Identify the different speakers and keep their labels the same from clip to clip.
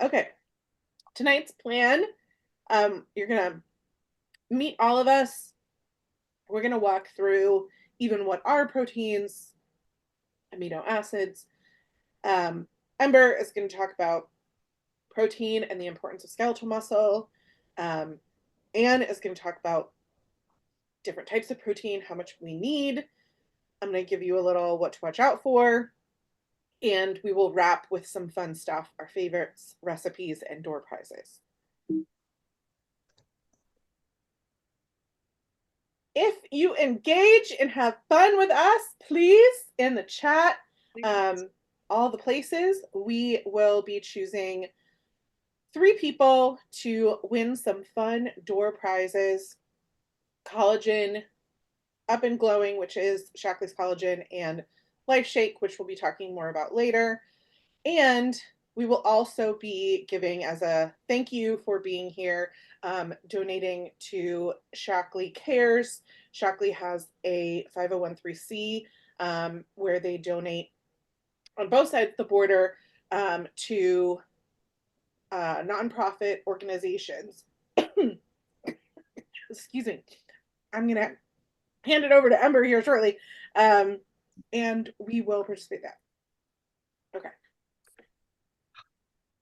Speaker 1: Okay, tonight's plan, you're gonna meet all of us. We're gonna walk through even what are proteins, amino acids. Um, Ember is going to talk about protein and the importance of skeletal muscle. Um, Anne is going to talk about different types of protein, how much we need. I'm going to give you a little what to watch out for. And we will wrap with some fun stuff, our favorites, recipes, and door prizes. If you engage and have fun with us, please, in the chat, all the places, we will be choosing 3 people to win some fun door prizes. Collagen Up and Glowing, which is Shaklee's collagen, and Life Shake, which we'll be talking more about later. And we will also be giving, as a thank you for being here, donating to Shaklee Cares. Shaklee has a 501c where they donate on both sides of the border to nonprofit organizations. Excuse me. I'm going to hand it over to Ember here shortly, and we will participate in that. Okay.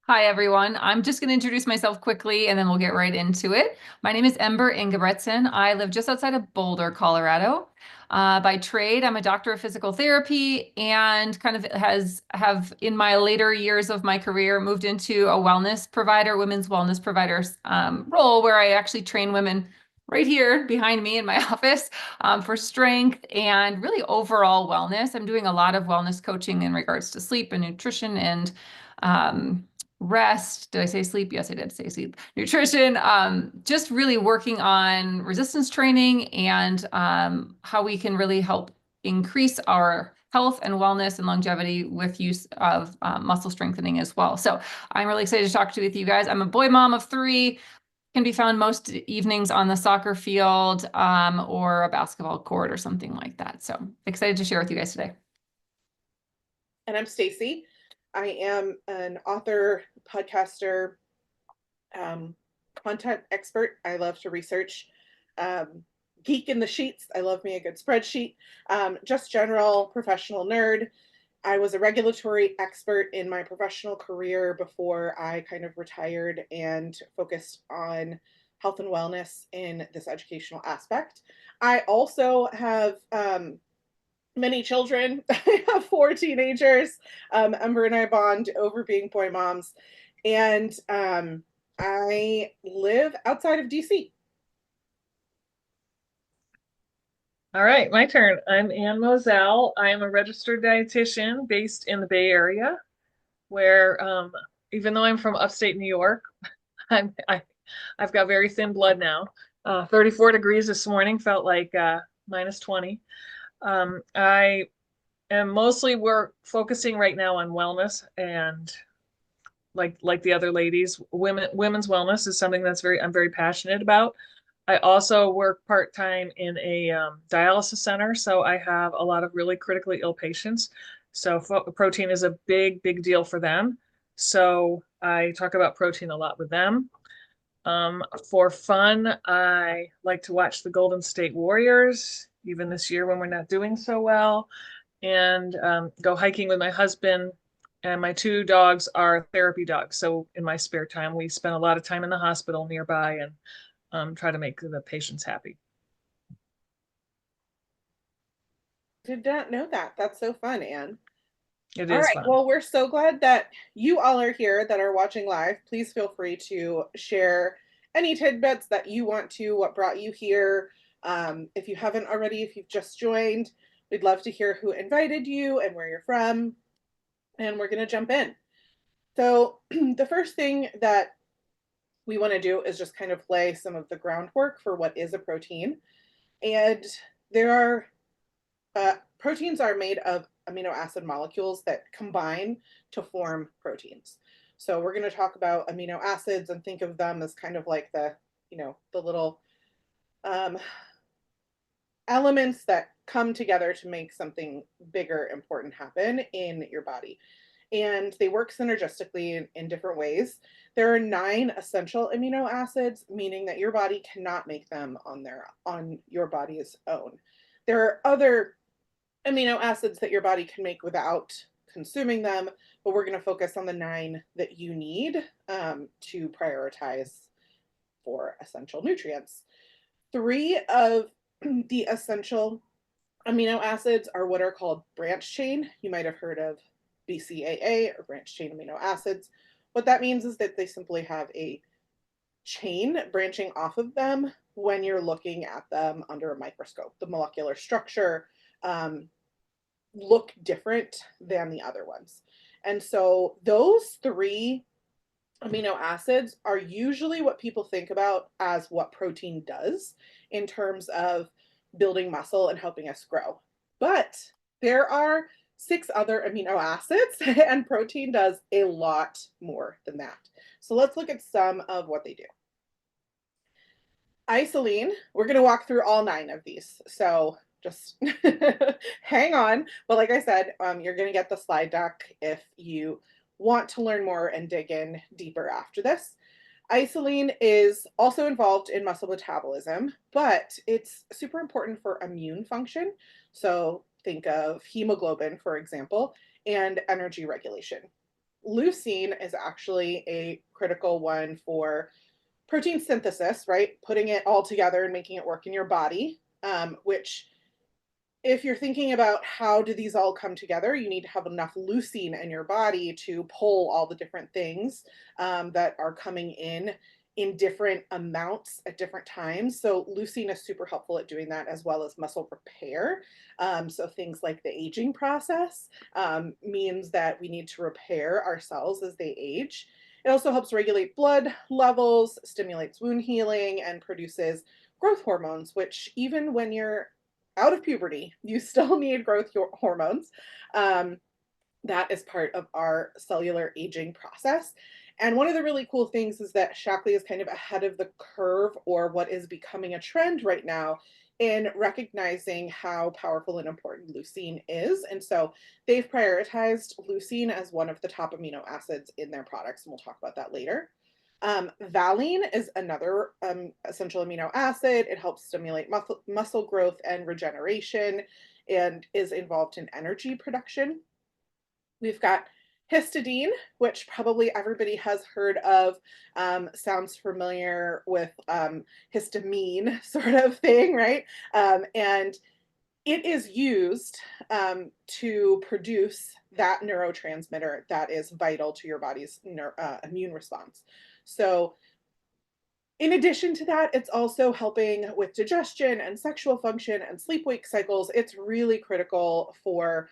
Speaker 2: Hi, everyone. I'm just going to introduce myself quickly, and then we'll get right into it. My name is Ember Ingebretson. I live just outside of Boulder, Colorado. By trade, I'm a doctor of physical therapy and kind of have in my later years of my career moved into a wellness provider, women's wellness provider role where I actually train women right here behind me in my office for strength and really overall wellness. I'm doing a lot of wellness coaching in regards to sleep and nutrition and rest. Did I say sleep? Yes, I did say sleep. Nutrition, just really working on resistance training and how we can really help increase our health and wellness and longevity with use of muscle strengthening as well. So I'm really excited to talk with you guys. I'm a boy mom of 3, can be found most evenings on the soccer field or a basketball court or something like that. So excited to share with you guys today.
Speaker 1: And I'm Stacy. I am an author, podcaster, content expert. I love to research. Geek in the sheets. I love me a good spreadsheet. Just general professional nerd. I was a regulatory expert in my professional career before I kind of retired and focused on health and wellness in this educational aspect. I also have many children. I have 4 teenagers. Ember and I bond over being boy moms. And I live outside of DC.
Speaker 3: All right, my turn. I'm Anne Moselle. I am a registered dietitian based in the Bay Area, where even though I'm from upstate New York, I've got very thin blood now. 34 degrees this morning, felt like minus 20. I am mostly focusing right now on wellness and like the other ladies, women's wellness is something I'm very passionate about. I also work part-time in a dialysis center, so I have a lot of really critically ill patients. So protein is a big deal for them. So I talk about protein a lot with them. For fun, I like to watch the Golden State Warriors, even this year when we're not doing so well, and go hiking with my husband. And my 2 dogs are therapy dogs. So in my spare time, we spend a lot of time in the hospital nearby and try to make the patients happy.
Speaker 1: Did not know that. That's so fun, Anne.
Speaker 3: It
Speaker 1: All
Speaker 3: is
Speaker 1: right.
Speaker 3: fun.
Speaker 1: Well, we're so glad that you all are here that are watching live. Please feel free to share any tidbits that you want to, what brought you here. If you haven't already, if you've just joined, we'd love to hear who invited you and where you're from. And we're going to jump in. So the first thing that we want to do is just kind of lay some of the groundwork for what is a protein. And there are proteins are made of amino acid molecules that combine to form proteins. So we're going to talk about amino acids and think of them as kind of like the little elements that come together to make something bigger, important happen in your body. and they work synergistically in different ways. There are 9 essential amino acids, meaning that your body cannot make them on your body's own. There are other amino acids that your body can make without consuming them, but we're going to focus on the 9 that you need to prioritize for essential nutrients. 3 of the essential amino acids are what are called branch chain. You might have heard of BCAA, or branch chain amino acids. What that means is that they simply have a chain branching off of them when you're looking at them under a microscope. The molecular structure look different than the other ones. And so those 3 amino acids are usually what people think about as what protein does in terms of building muscle and helping us grow. But there are 6 other amino acids, and protein does a lot more than that. So let's look at some of what they do. Isolene, we're going to walk through all 9 of these. So just hang on. But like I said, you're going to get the slide deck if you want to learn more and dig in deeper after this. Isolene is also involved in muscle metabolism, but it's super important for immune function. So think of hemoglobin, for example, and energy regulation. Leucine is actually a critical one for protein synthesis, right? Putting it all together and making it work in your body, which if you're thinking about how do these all come together, you need to have enough leucine in your body to pull all the different things that are coming in different amounts at different times. So leucine is super helpful at doing that, as well as muscle repair. So things like the aging process means that we need to repair our cells as they age. It also helps regulate blood levels, stimulates wound healing, and produces growth hormones, which even when you're out of puberty, you still need growth hormones. That is part of our cellular aging process. And one of the really cool things is that Shaklee is kind of ahead of the curve, or what is becoming a trend right now, in recognizing how powerful and important leucine is. And so they've prioritized leucine as one of the top amino acids in their products, and we'll talk about that later. Valine is another essential amino acid. It helps stimulate muscle growth and regeneration, and is involved in energy production. We've got histidine, which probably everybody has heard of, sounds familiar with histamine sort of thing, right? And it is used to produce that neurotransmitter that is vital to your body's immune response. So in addition to that, it's also helping with digestion and sexual function and sleep-wake cycles. It's really critical for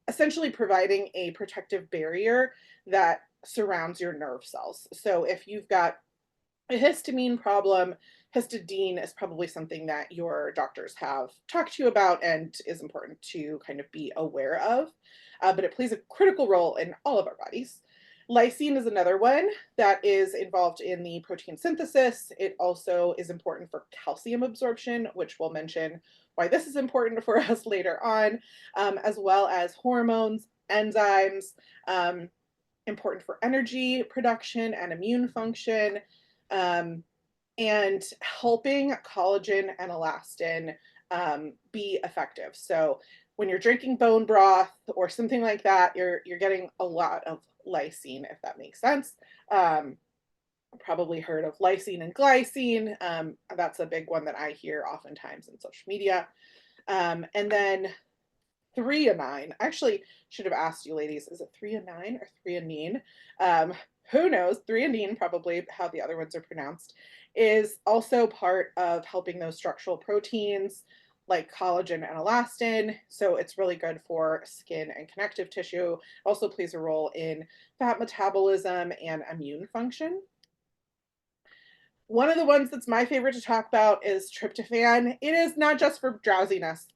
Speaker 1: essentially providing a protective barrier that surrounds your nerve cells. So if you've got a histamine problem, histidine is probably something that your doctors have talked to you about and is important to kind of be aware of. But it plays a critical role in all of our bodies. Lysine is another one that is involved in the protein synthesis. It also is important for calcium absorption, which we'll mention why this is important for us later on, as well as hormones, enzymes, important for energy production and immune function, and helping collagen and elastin be effective. So when you're drinking bone broth or something like that, you're getting a lot of lysine, if that makes sense. Probably heard of lysine and glycine. That's a big one that I hear oftentimes in social media. And then threonine. Actually, should have asked you ladies, is it threonine or threonine? Who knows? Threonine, probably how the other ones are pronounced, is also part of helping those structural proteins like collagen and elastin. So it's really good for skin and connective tissue. Also plays a role in fat metabolism and immune function. One of the ones that's my favorite to talk about is tryptophan. It is not just for drowsiness.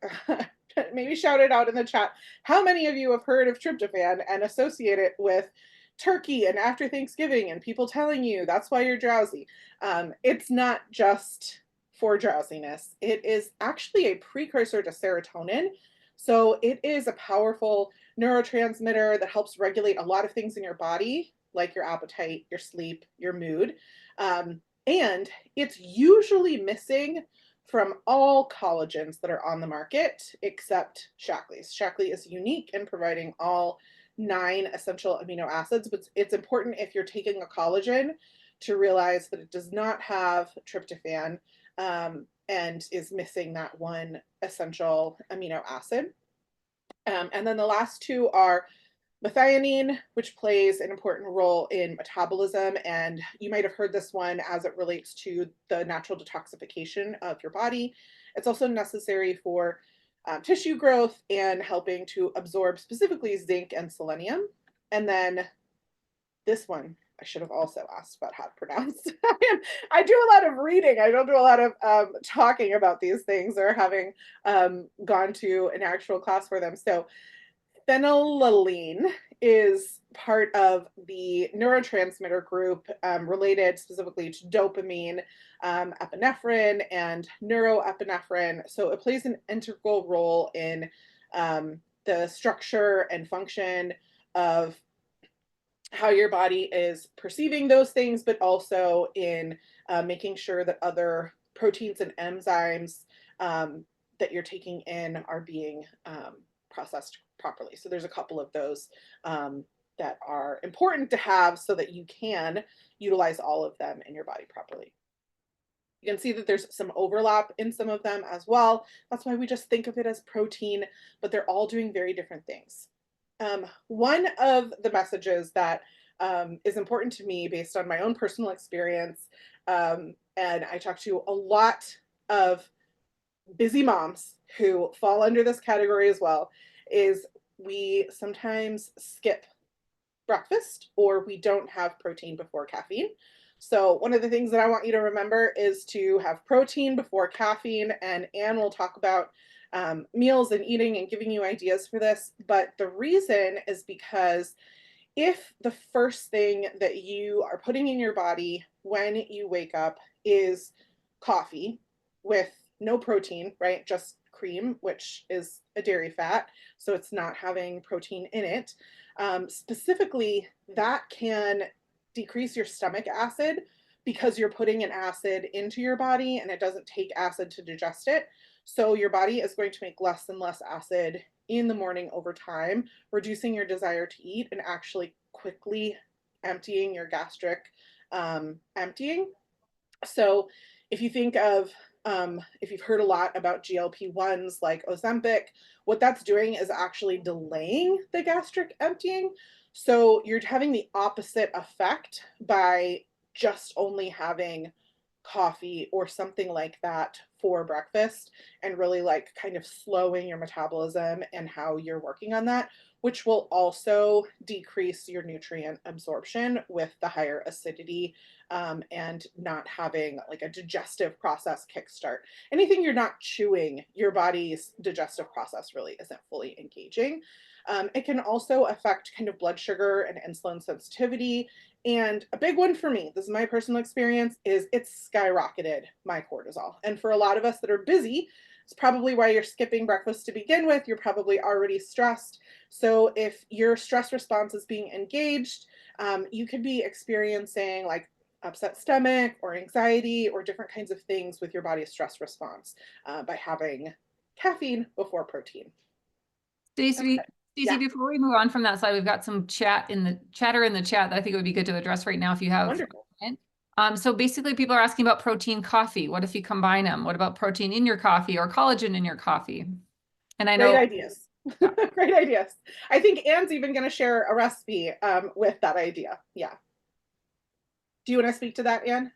Speaker 1: Maybe shout it out in the chat. How many of you have heard of tryptophan and associate it with turkey and after Thanksgiving and people telling you that's why you're drowsy? It's not just for drowsiness. It is actually a precursor to serotonin. So it is a powerful neurotransmitter that helps regulate a lot of things in your body, like your appetite, your sleep, your mood. And it's usually missing from all collagens that are on the market except Shaklee's. Shaklee is unique in providing all 9 essential amino acids, but it's important if you're taking a collagen to realize that it does not have tryptophan, and is missing that one essential amino acid. And then the last 2 are methionine, which plays an important role in metabolism. And you might have heard this one as it relates to the natural detoxification of your body. It's also necessary for tissue growth and helping to absorb specifically zinc and selenium. And then this one, I should have also asked about how to pronounce. I do a lot of reading. I don't do a lot of talking about these things or having gone to an actual class for them. So phenylalanine is part of the neurotransmitter group related specifically to dopamine, epinephrine, and neuroepinephrine. So it plays an integral role in the structure and function of how your body is perceiving those things, but also in making sure that other proteins and enzymes that you're taking in are being processed properly. So there's a couple of those that are important to have so that you can utilize all of them in your body properly. You can see that there's some overlap in some of them as well. That's why we just think of it as protein, but they're all doing very different things. One of the messages that is important to me based on my own personal experience, and I talk to a lot of busy moms who fall under this category as well, is we sometimes skip breakfast or we don't have protein before caffeine. So one of the things that I want you to remember is to have protein before caffeine, and Anne will talk about meals and eating and giving you ideas for this. But the reason is because if the first thing that you are putting in your body when you wake up is coffee with no protein, right? Just cream, which is a dairy fat, so it's not having protein in it. Specifically, that can decrease your stomach acid because you're putting an acid into your body and it doesn't take acid to digest it. So your body is going to make less and less acid in the morning over time, reducing your desire to eat and actually quickly emptying your gastric emptying. So if you think of, if you've heard a lot about GLP-1s like Ozempic, what that's doing is actually delaying the gastric emptying. So you're having the opposite effect by just only having coffee or something like that for breakfast, and really like kind of slowing your metabolism and how you're working on that, which will also decrease your nutrient absorption with the higher acidity, and not having like a digestive process kickstart. Anything you're not chewing, your body's digestive process really isn't fully engaging. It can also affect kind of blood sugar and insulin sensitivity. And a big one for me, this is my personal experience, is it's skyrocketed my cortisol. And for a lot of us that are busy, it's probably why you're skipping breakfast to begin with. You're probably already stressed. So if your stress response is being engaged, you could be experiencing like upset stomach or anxiety or different kinds of things with your body's stress response by having caffeine before protein.
Speaker 2: Stacy,
Speaker 1: Okay.
Speaker 2: Stacy,
Speaker 1: Yeah.
Speaker 2: before we move on from that slide, we've got some chatter in the chat that I think it would be good to address right now if you have.
Speaker 1: Wonderful.
Speaker 2: So basically people are asking about protein coffee. What if you combine them? What about protein in your coffee or collagen in your coffee? And I know
Speaker 1: great ideas.
Speaker 2: Yeah.
Speaker 1: Great ideas. I think Anne's even going to share a recipe with that idea. Yeah. Do you want to speak to that, Anne?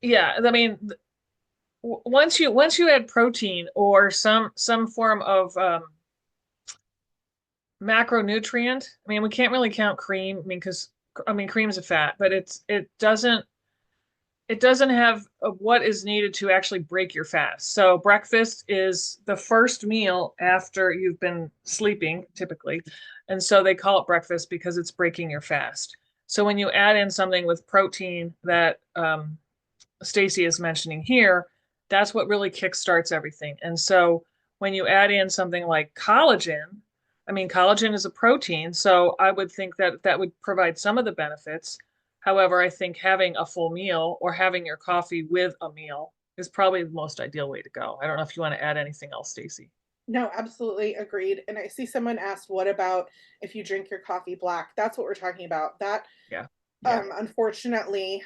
Speaker 3: Yeah, I mean, once you add protein or some form of macronutrient, I mean, we can't really count cream. I mean, because cream's a fat, but it doesn't have what is needed to actually break your fast. So breakfast is the first meal after you've been sleeping, typically, and so they call it breakfast because it's breaking your fast. So when you add in something with protein that Stacy is mentioning here, that's what really kickstarts everything. And so when you add in something like collagen, I mean, collagen is a protein, so I would think that that would provide some of the benefits. However, I think having a full meal or having your coffee with a meal is probably the most ideal way to go. I don't know if you want to add anything else, Stacy.
Speaker 1: No, absolutely agreed. And I see someone asked, what about if you drink your coffee black? That's what we're talking about. That,
Speaker 3: Yeah. Yeah.
Speaker 1: unfortunately,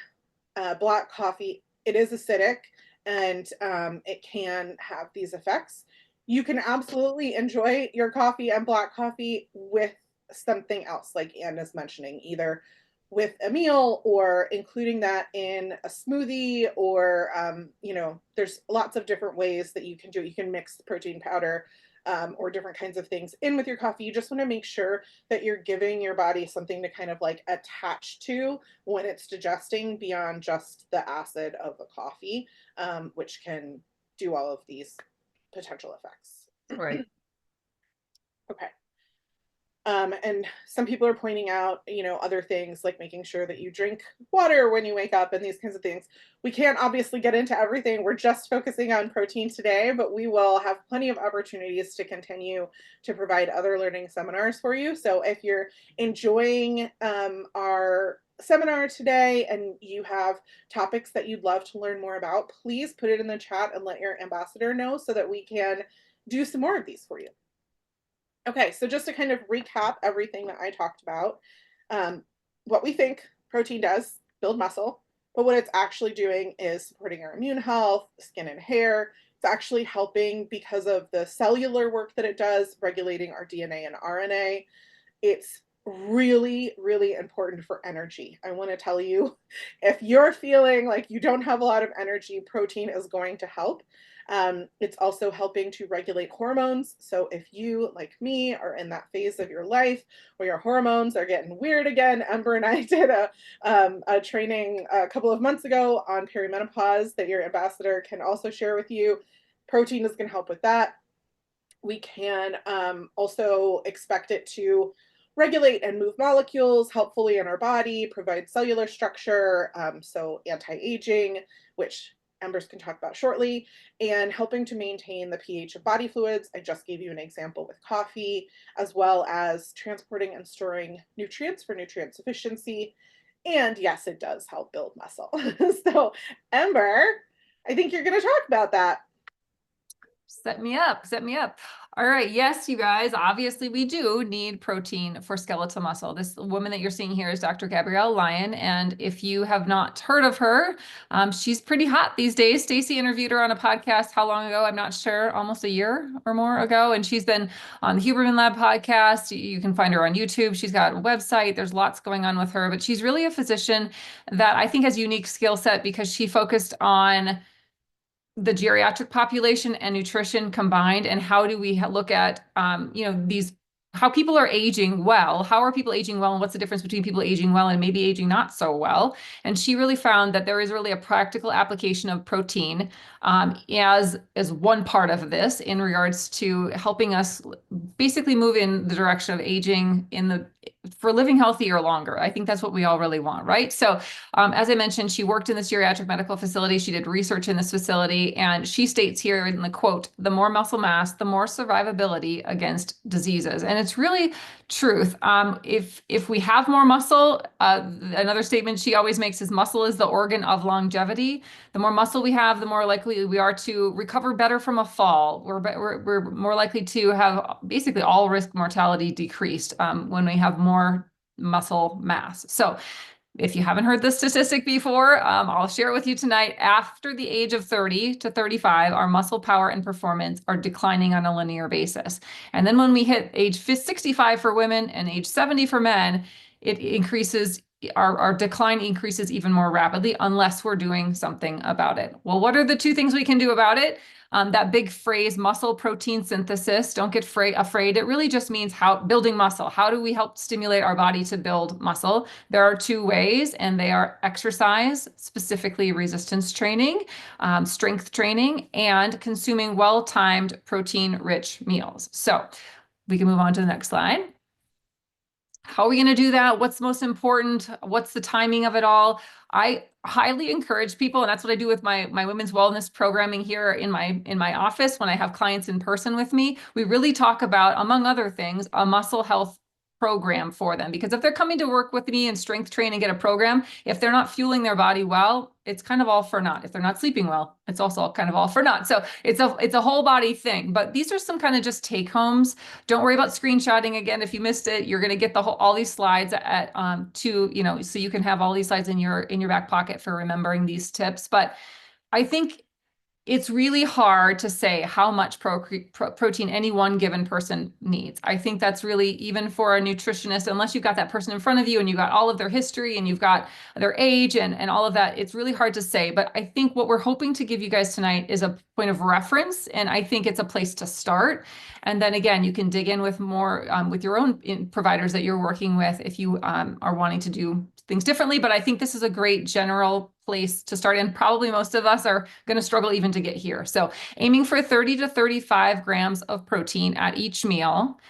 Speaker 1: black coffee, it is acidic, and it can have these effects. You can absolutely enjoy your coffee and black coffee with something else, like Anne is mentioning, either with a meal or including that in a smoothie, or there's lots of different ways that you can do it. You can mix protein powder, or different kinds of things in with your coffee. You just want to make sure that you're giving your body something to kind of like attach to when it's digesting, beyond just the acid of the coffee, which can do all of these potential effects.
Speaker 3: Right.
Speaker 1: Okay. And some people are pointing out, other things like making sure that you drink water when you wake up and these kinds of things. We can't obviously get into everything. We're just focusing on protein today, but we will have plenty of opportunities to continue to provide other learning seminars for you. So if you're enjoying our seminar today and you have topics that you'd love to learn more about, please put it in the chat and let your ambassador know so that we can do some more of these for you. Okay, so just to kind of recap everything that I talked about, what we think protein does, build muscle, but what it's actually doing is supporting our immune health, skin and hair. It's actually helping because of the cellular work that it does, regulating our DNA and RNA. It's really, really important for energy. I want to tell you, if you're feeling like you don't have a lot of energy, protein is going to help. It's also helping to regulate hormones. So if you, like me, are in that phase of your life where your hormones are getting weird again, Ember and I did a training a couple of months ago on perimenopause that your ambassador can also share with you. Protein is going to help with that. We can also expect it to regulate and move molecules helpfully in our body, provide cellular structure, so anti-aging, which Embers can talk about shortly, and helping to maintain the pH of body fluids. I just gave you an example with coffee, as well as transporting and storing nutrients for nutrient sufficiency. And yes, it does help build muscle. So, Ember, I think you're going to talk about that.
Speaker 2: Set me up, set me up. All right, yes, you guys, obviously we do need protein for skeletal muscle. This woman that you're seeing here is Dr. Gabrielle Lyon, and if you have not heard of her, she's pretty hot these days. Stacy interviewed her on a podcast, how long ago? I'm not sure, almost a year or more ago, and she's been on the Huberman Lab podcast. You can find her on YouTube. She's got a website. There's lots going on with her, but she's really a physician that I think has a unique skill set because she focused on the geriatric population and nutrition combined, and how do we look at these, how people are aging well, how are people aging well, and what's the difference between people aging well and maybe aging not so well. And she really found that there is really a practical application of protein as one part of this in regards to helping us basically move in the direction of aging for living healthier longer. I think that's what we all really want, right? So as I mentioned, she worked in this geriatric medical facility. She did research in this facility, and she states here in the quote, "The more muscle mass, the more survivability against diseases." And it's really truth. If we have more muscle, another statement she always makes is muscle is the organ of longevity. The more muscle we have, the more likely we are to recover better from a fall. We're more likely to have basically all risk mortality decreased when we have more muscle mass. So if you haven't heard this statistic before, I'll share it with you tonight. After the age of 30 to 35, our muscle power and performance are declining on a linear basis. And then when we hit age 65 for women and age 70 for men, it increases, our decline increases even more rapidly unless we're doing something about it. Well, what are the two things we can do about it? That big phrase, muscle protein synthesis, don't get afraid. It really just means building muscle. How do we help stimulate our body to build muscle? There are two ways, and they are exercise, specifically resistance training, strength training, and consuming well-timed protein-rich meals. So we can move on to the next slide. How are we going to do that? What's most important? What's the timing of it all? I highly encourage people, and that's what I do with my women's wellness programming here in my office when I have clients in person with me. We really talk about, among other things, a muscle health program for them, because if they're coming to work with me and strength train and get a program, if they're not fueling their body well, it's kind of all for naught. If they're not sleeping well, it's also kind of all for naught. So it's a whole body thing. But these are some kind of just take homes. Don't worry about screenshotting again. If you missed it, you're going to get all these slides at so you can have all these slides in your back pocket for remembering these tips. But I think it's really hard to say how much protein any one given person needs. I think that's really, even for a nutritionist, unless you've got that person in front of you and you've got all of their history and you've got their age and all of that, it's really hard to say. But I think what we're hoping to give you guys tonight is a point of reference, and I think it's a place to start. And then again, you can dig in with more with your own providers that you're working with if you are wanting to do things differently. But I think this is a great general place to start. And probably most of us are going to struggle even to get here. So aiming for 30 to 35 grams of protein at each meal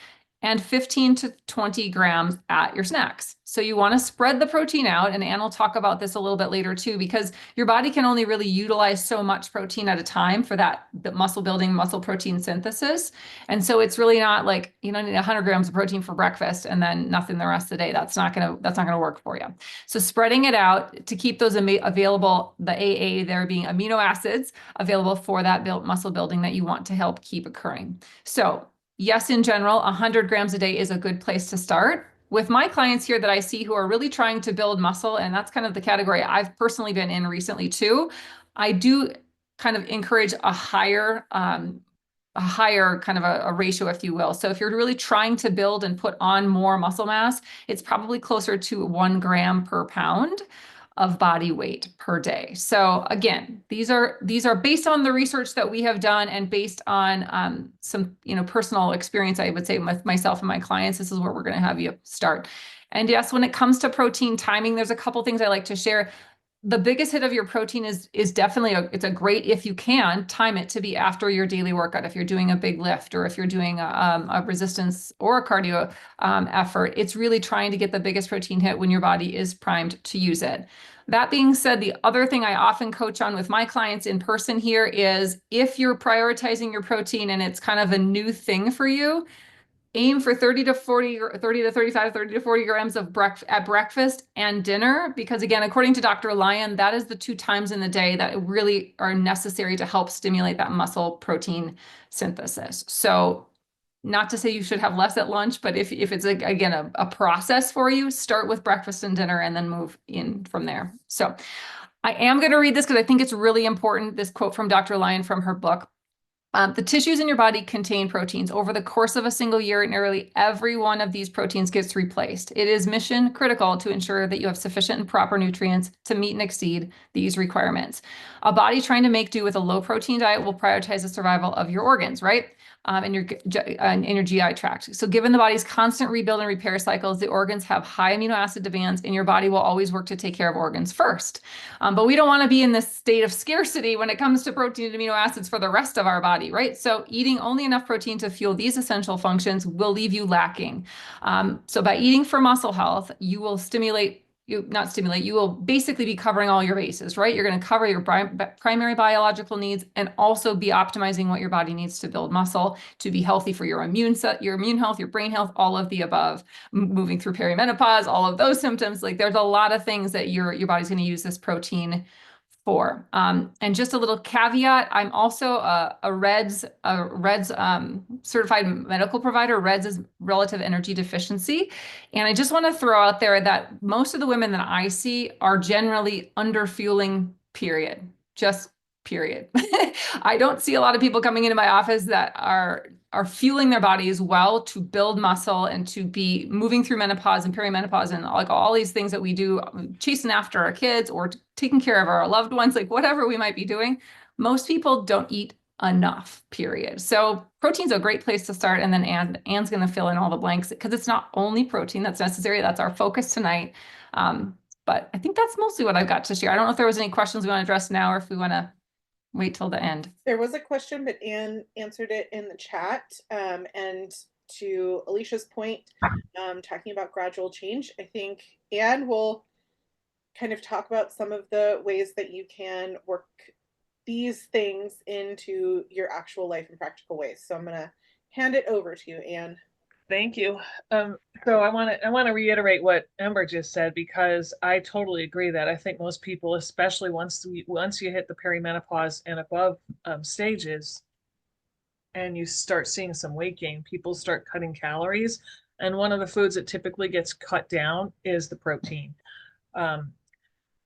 Speaker 2: and 15 to 20 grams at your snacks. So you want to spread the protein out, and Anne will talk about this a little bit later too, because your body can only really utilize so much protein at a time for that muscle building, muscle protein synthesis. And so it's really not like, you need 100 grams of protein for breakfast and then nothing the rest of the day. That's not gonna work for you. So spreading it out to keep those available, the AA there being amino acids available for that muscle building that you want to help keep occurring. So yes, in general, 100 grams a day is a good place to start. With my clients here that I see who are really trying to build muscle, and that's kind of the category I've personally been in recently too, I do kind of encourage a higher kind of a ratio, if you will. So if you're really trying to build and put on more muscle mass, it's probably closer to 1 gram per pound of body weight per day. So again, these are based on the research that we have done and based on some personal experience, I would say, with myself and my clients. This is where we're going to have you start. And yes, when it comes to protein timing, there's a couple things I like to share. The biggest hit of your protein is definitely it's a great, if you can time it to be after your daily workout. If you're doing a big lift or if you're doing a resistance or a cardio effort, it's really trying to get the biggest protein hit when your body is primed to use it. That being said, the other thing I often coach on with my clients in person here is, if you're prioritizing your protein and it's kind of a new thing for you, aim for 30 to 40, 30 to 35, 30 to 40 grams of at breakfast and dinner, because again, according to Dr. Lyon, that is the 2 times in the day that really are necessary to help stimulate that muscle protein synthesis. So not to say you should have less at lunch, but if it's again a process for you, start with breakfast and dinner and then move in from there. So I am going to read this because I think it's really important. This quote from Dr. Lyon from her book. The tissues in your body contain proteins. Over the course of a single year, nearly every one of these proteins gets replaced. It is mission critical to ensure that you have sufficient and proper nutrients to meet and exceed these requirements. A body trying to make do with a low protein diet will prioritize the survival of your organs, right? In your GI tract. So given the body's constant rebuild and repair cycles, the organs have high amino acid demands, and your body will always work to take care of organs first. But we don't want to be in this state of scarcity when it comes to protein and amino acids for the rest of our body, right? So eating only enough protein to fuel these essential functions will leave you lacking. So by eating for muscle health, you will you will basically be covering all your bases, right? You're going to cover your primary biological needs and also be optimizing what your body needs to build muscle, to be healthy for your immune health, your brain health, all of the above, moving through perimenopause, all of those symptoms. Like, there's a lot of things that your body's going to use this protein for. And just a little caveat, I'm also a REDS certified medical provider. REDS is relative energy deficiency. And I just want to throw out there that most of the women that I see are generally under fueling, period. Just period. I don't see a lot of people coming into my office that are fueling their bodies well to build muscle and to be moving through menopause and perimenopause and like all these things that we do, chasing after our kids or taking care of our loved ones, like whatever we might be doing. Most people don't eat enough, period. So protein's a great place to start. And then Anne's going to fill in all the blanks, because it's not only protein that's necessary. That's our focus tonight. But I think that's mostly what I've got to share. I don't know if there was any questions we want to address now or if we want to wait till the end.
Speaker 1: There was a question, but Anne answered it in the chat. And to Alicia's point, talking about gradual change, I think Anne will kind of talk about some of the ways that you can work these things into your actual life in practical ways. So I'm going to hand it over to you, Anne.
Speaker 3: Thank you. So I want to reiterate what Ember just said, because I totally agree that I think most people, especially once you hit the perimenopause and above stages, and you start seeing some weight gain, people start cutting calories, and one of the foods that typically gets cut down is the protein.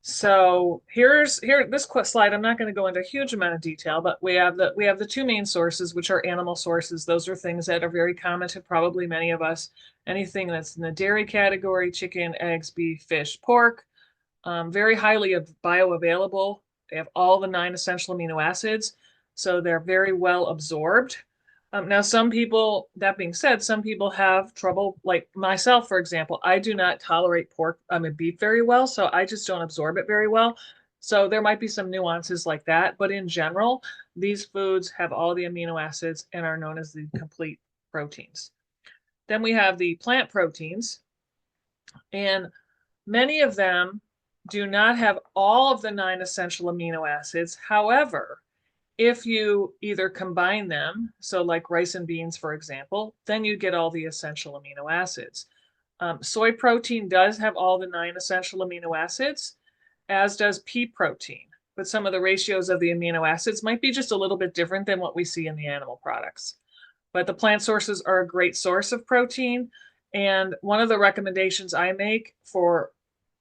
Speaker 3: So here this slide. I'm not going to go into a huge amount of detail, but we have the two main sources, which are animal sources. Those are things that are very common to probably many of us. Anything that's in the dairy category: chicken, eggs, beef, fish, pork. Very highly bioavailable. They have all the 9 essential amino acids, so they're very well absorbed. Now, some people, that being said, some people have trouble, like myself, for example. I do not tolerate beef very well, so I just don't absorb it very well. So there might be some nuances like that, but in general, these foods have all the amino acids and are known as the complete proteins. Then we have the plant proteins, and many of them do not have all of the 9 essential amino acids. However, if you either combine them, so like rice and beans, for example, then you get all the essential amino acids. Soy protein does have all the 9 essential amino acids, as does pea protein, but some of the ratios of the amino acids might be just a little bit different than what we see in the animal products. But the plant sources are a great source of protein. And one of the recommendations I make for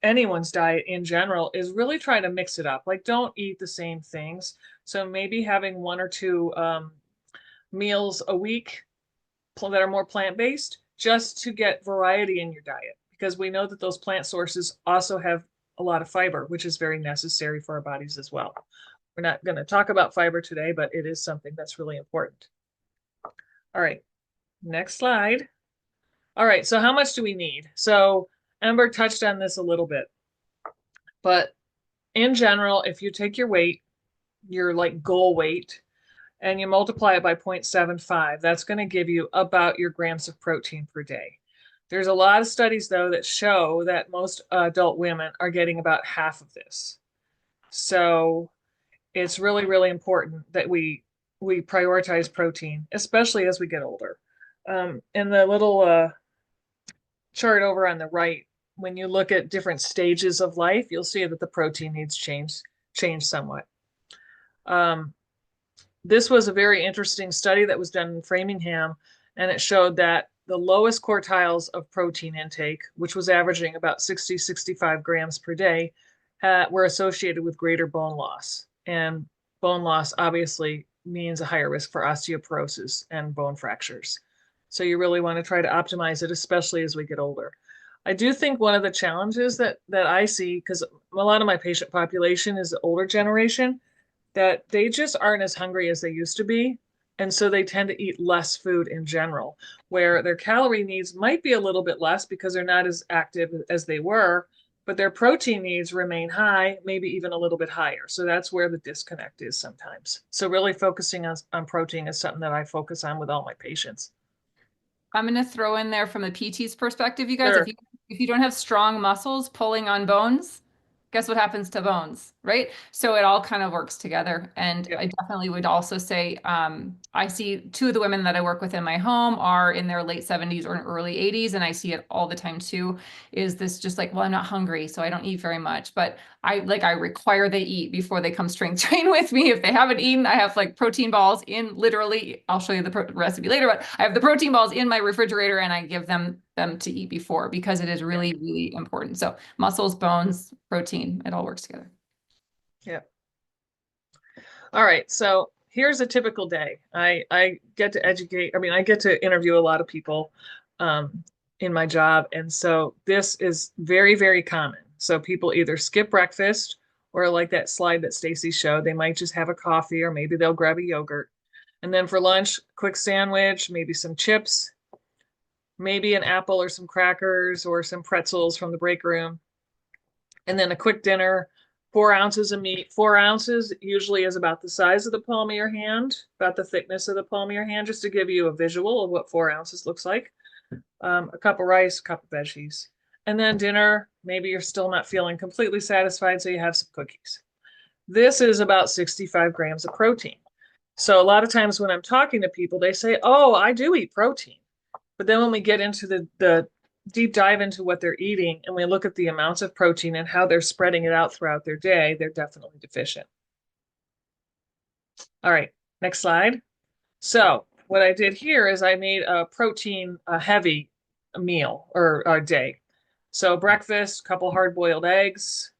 Speaker 3: anyone's diet in general is really try to mix it up. Like, don't eat the same things. So maybe having 1 or 2 meals a week that are more plant-based, just to get variety in your diet, because we know that those plant sources also have a lot of fiber, which is very necessary for our bodies as well. We're not going to talk about fiber today, but it is something that's really important. All right, next slide. All right, so how much do we need? So Ember touched on this a little bit, but in general, if you take your weight, your like goal weight, and you multiply it by 0.75, that's going to give you about your grams of protein per day. There's a lot of studies, though, that show that most adult women are getting about half of this. So it's really, really important that we prioritize protein, especially as we get older. In the little chart over on the right, when you look at different stages of life, you'll see that the protein needs change somewhat. This was a very interesting study that was done in Framingham, and it showed that the lowest quartiles of protein intake, which was averaging about 65 grams per day, were associated with greater bone loss. And bone loss obviously means a higher risk for osteoporosis and bone fractures. So you really want to try to optimize it, especially as we get older. I do think one of the challenges that I see, because a lot of my patient population is the older generation, that they just aren't as hungry as they used to be. And so they tend to eat less food in general, where their calorie needs might be a little bit less because they're not as active as they were, but their protein needs remain high, maybe even a little bit higher. So that's where the disconnect is sometimes. So really focusing on protein is something that I focus on with all my patients.
Speaker 2: I'm going to throw in there from the PT's perspective, you guys,
Speaker 3: Sure.
Speaker 2: if you don't have strong muscles pulling on bones, guess what happens to bones, right? So it all kind of works together. And
Speaker 3: Yep.
Speaker 2: I definitely would also say, I see 2 of the women that I work with in my home are in their late 70s or early 80s. And I see it all the time too, is this just like, well, I'm not hungry, so I don't eat very much, but I require they eat before they come strength train with me. If they haven't eaten, I have like protein balls in literally, I'll show you the recipe later, but I have the protein balls in my refrigerator and I give them to eat before, because it is really, really important. So muscles, bones, protein, it all works together.
Speaker 3: Yeah. All right. So here's a typical day. I get to educate. I mean, I get to interview a lot of people in my job. And so this is very, very common. So people either skip breakfast, or like that slide that Stacy showed, they might just have a coffee, or maybe they'll grab a yogurt. And then for lunch, quick sandwich, maybe some chips, maybe an apple or some crackers or some pretzels from the break room. And then a quick dinner, 4 ounces of meat. 4 ounces usually is about the size of the palm of your hand, about the thickness of the palm of your hand, just to give you a visual of what 4 ounces looks like. A cup of rice, a cup of veggies. And then dinner, maybe you're still not feeling completely satisfied, so you have some cookies. This is about 65 grams of protein. So a lot of times when I'm talking to people, they say, oh, I do eat protein. But then when we get into the deep dive into what they're eating and we look at the amounts of protein and how they're spreading it out throughout their day, they're definitely deficient. All right, next slide. So what I did here is I made a protein heavy meal or a day. So breakfast, a couple hard-boiled eggs,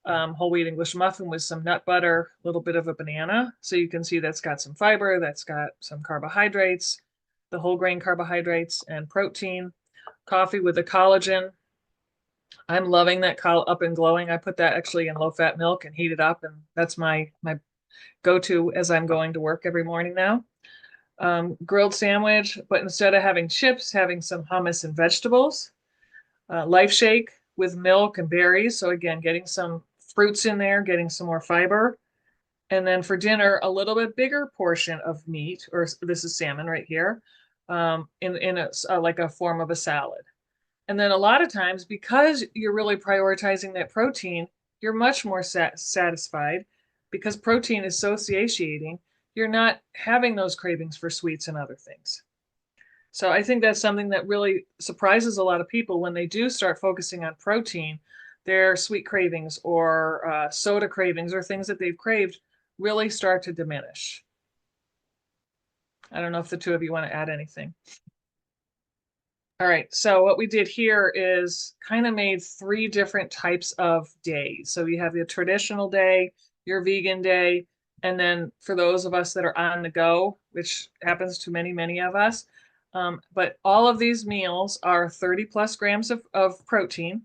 Speaker 3: whole wheat English muffin with some nut butter, a little bit of a banana. So you can see that's got some fiber, that's got some carbohydrates, the whole grain carbohydrates and protein. Coffee with a collagen. I'm loving that Up and Glowing. I put that actually in low-fat milk and heat it up, and that's my go-to as I'm going to work every morning now. Grilled sandwich, but instead of having chips, having some hummus and vegetables. Life shake with milk and berries. So again, getting some fruits in there, getting some more fiber. And then for dinner, a little bit bigger portion of meat, or this is salmon right here, in like a form of a salad. And then a lot of times, because you're really prioritizing that protein, you're much more satisfied because protein is so satiating. You're not having those cravings for sweets and other things. So I think that's something that really surprises a lot of people when they do start focusing on protein. Their sweet cravings or soda cravings or things that they've craved really start to diminish. I don't know if the two of you want to add anything. All right, so what we did here is kind of made 3 different types of days. So you have your traditional day, your vegan day, and then for those of us that are on the go, which happens to many, many of us, but all of these meals are 30 plus grams of protein.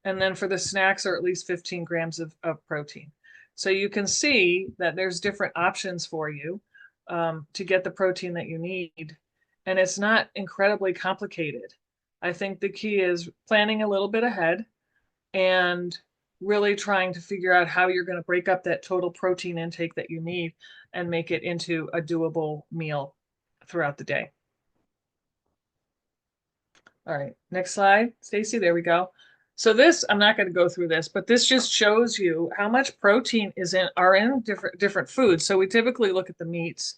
Speaker 3: And then for the snacks are at least 15 grams of protein. So you can see that there's different options for you to get the protein that you need. And it's not incredibly complicated. I think the key is planning a little bit ahead and really trying to figure out how you're going to break up that total protein intake that you need and make it into a doable meal throughout the day. All right, next slide, Stacy, there we go. So this, I'm not going to go through this, but this just shows you how much protein are in different foods. So we typically look at the meats,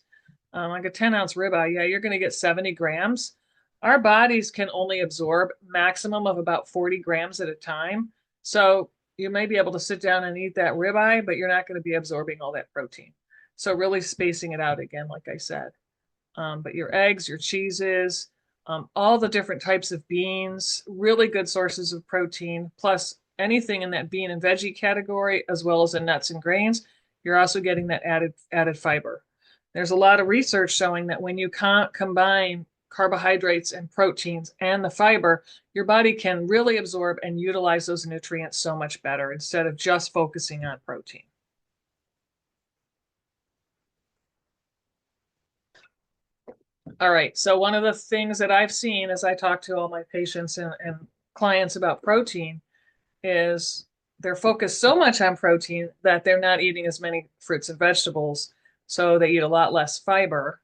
Speaker 3: like a 10-ounce ribeye. Yeah, you're going to get 70 grams. Our bodies can only absorb maximum of about 40 grams at a time. So you may be able to sit down and eat that ribeye, but you're not going to be absorbing all that protein. So really spacing it out again, like I said. But your eggs, your cheeses, all the different types of beans, really good sources of protein, plus anything in that bean and veggie category, as well as in nuts and grains, you're also getting that added fiber. There's a lot of research showing that when you combine carbohydrates and proteins and the fiber, your body can really absorb and utilize those nutrients so much better instead of just focusing on protein. All right, so one of the things that I've seen as I talk to all my patients and clients about protein is they're focused so much on protein that they're not eating as many fruits and vegetables. So they eat a lot less fiber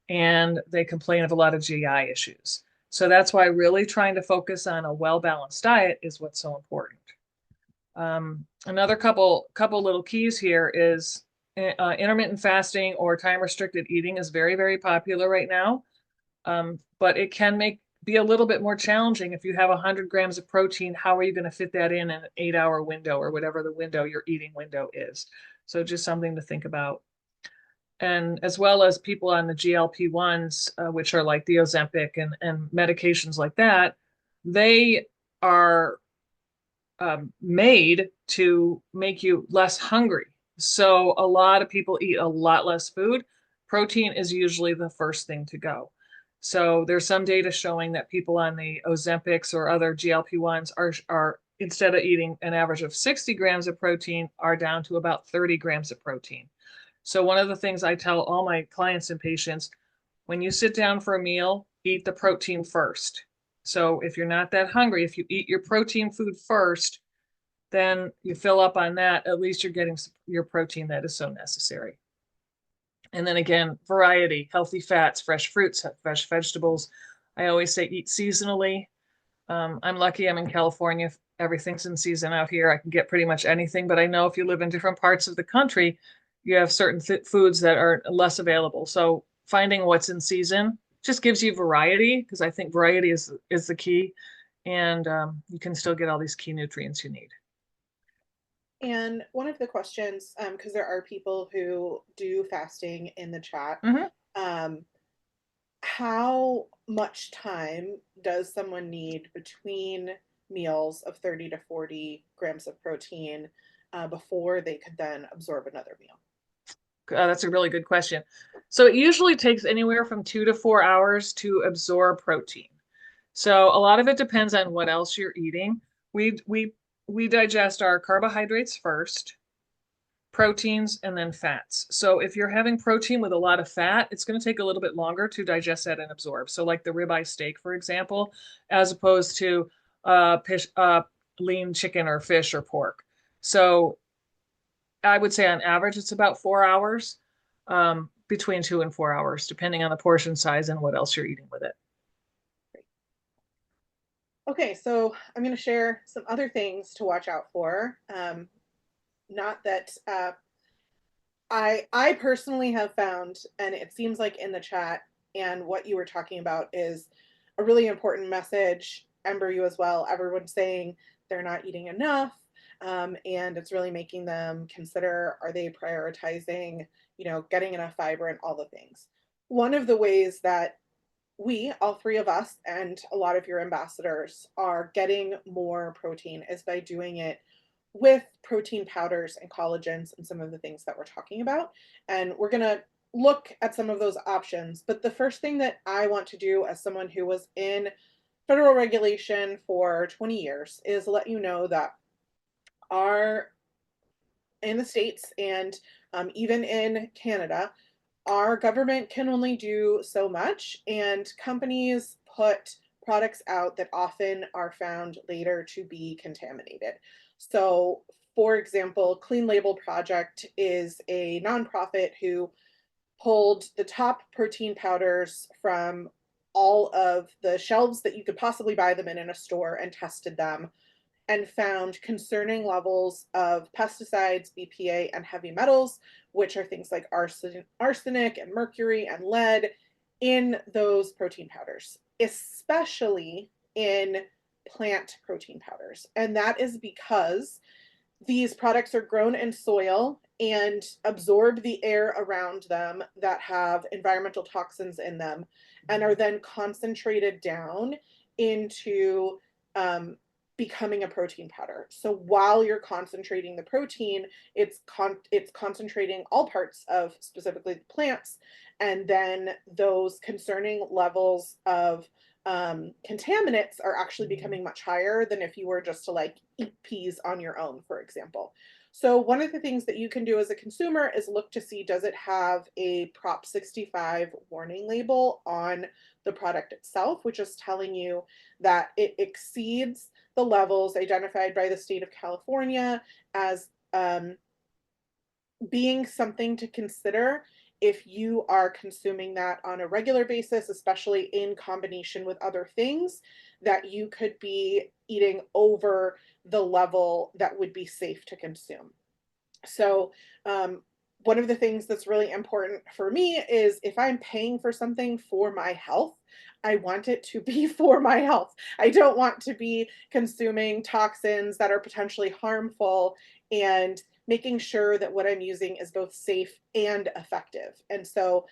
Speaker 3: and they complain of a lot of GI issues. So that's why really trying to focus on a well-balanced diet is what's so important. Another couple little keys here is intermittent fasting or time restricted eating is very, very popular right now. But it can be a little bit more challenging. If you have 100 grams of protein, how are you going to fit that in an 8-hour window or whatever the window, your eating window is? So just something to think about. And as well as people on the GLP-1s, which are like the Ozempic and medications like that, they are made to make you less hungry. So a lot of people eat a lot less food. Protein is usually the first thing to go. So there's some data showing that people on the Ozempics or other GLP-1s are instead of eating an average of 60 grams of protein, are down to about 30 grams of protein. So one of the things I tell all my clients and patients, when you sit down for a meal, eat the protein first. So if you're not that hungry, if you eat your protein food first, then you fill up on that. At least you're getting your protein that is so necessary. And then again, variety, healthy fats, fresh fruits, fresh vegetables. I always say eat seasonally. I'm lucky I'm in California. Everything's in season out here. I can get pretty much anything, but I know if you live in different parts of the country, you have certain foods that are less available. So finding what's in season just gives you variety, because I think variety is the key, and you can still get all these key nutrients you need.
Speaker 1: And one of the questions, because there are people who do fasting in the chat, how much time does someone need between meals of 30 to 40 grams of protein before they could then absorb another meal?
Speaker 3: That's a really good question. So it usually takes anywhere from 2 to 4 hours to absorb protein. So a lot of it depends on what else you're eating. We digest our carbohydrates first, proteins, and then fats. So if you're having protein with a lot of fat, it's going to take a little bit longer to digest that and absorb. So like the ribeye steak, for example, as opposed to lean chicken or fish or pork. So I would say on average, it's about 4 hours, between 2 and 4 hours, depending on the portion size and what else you're eating with it.
Speaker 1: Okay, so I'm going to share some other things to watch out for. Not that I personally have found, and it seems like in the chat and what you were talking about is a really important message. Ember, you as well. Everyone's saying they're not eating enough, and it's really making them consider, are they prioritizing, getting enough fiber and all the things. One of the ways that we, all three of us, and a lot of your ambassadors are getting more protein is by doing it with protein powders and collagens and some of the things that we're talking about. And we're going to look at some of those options. But the first thing that I want to do as someone who was in federal regulation for 20 years is let you know that in the States and even in Canada, our government can only do so much, and companies put products out that often are found later to be contaminated. So, for example, Clean Label Project is a nonprofit who pulled the top protein powders from all of the shelves that you could possibly buy them in a store and tested them and found concerning levels of pesticides, BPA, and heavy metals, which are things like arsenic and mercury and lead in those protein powders, especially in plant protein powders. And that is because these products are grown in soil and absorb the air around them that have environmental toxins in them and are then concentrated down into becoming a protein powder. So while you're concentrating the protein, it's concentrating all parts of specifically the plants, and then those concerning levels of contaminants are actually becoming much higher than if you were just to like eat peas on your own, for example. So one of the things that you can do as a consumer is look to see, does it have a Prop 65 warning label on the product itself, which is telling you that it exceeds the levels identified by the state of California as being something to consider if you are consuming that on a regular basis, especially in combination with other things, that you could be eating over the level that would be safe to consume. So one of the things that's really important for me is if I'm paying for something for my health, I want it to be for my health. I don't want to be consuming toxins that are potentially harmful, and making sure that what I'm using is both safe and effective. And so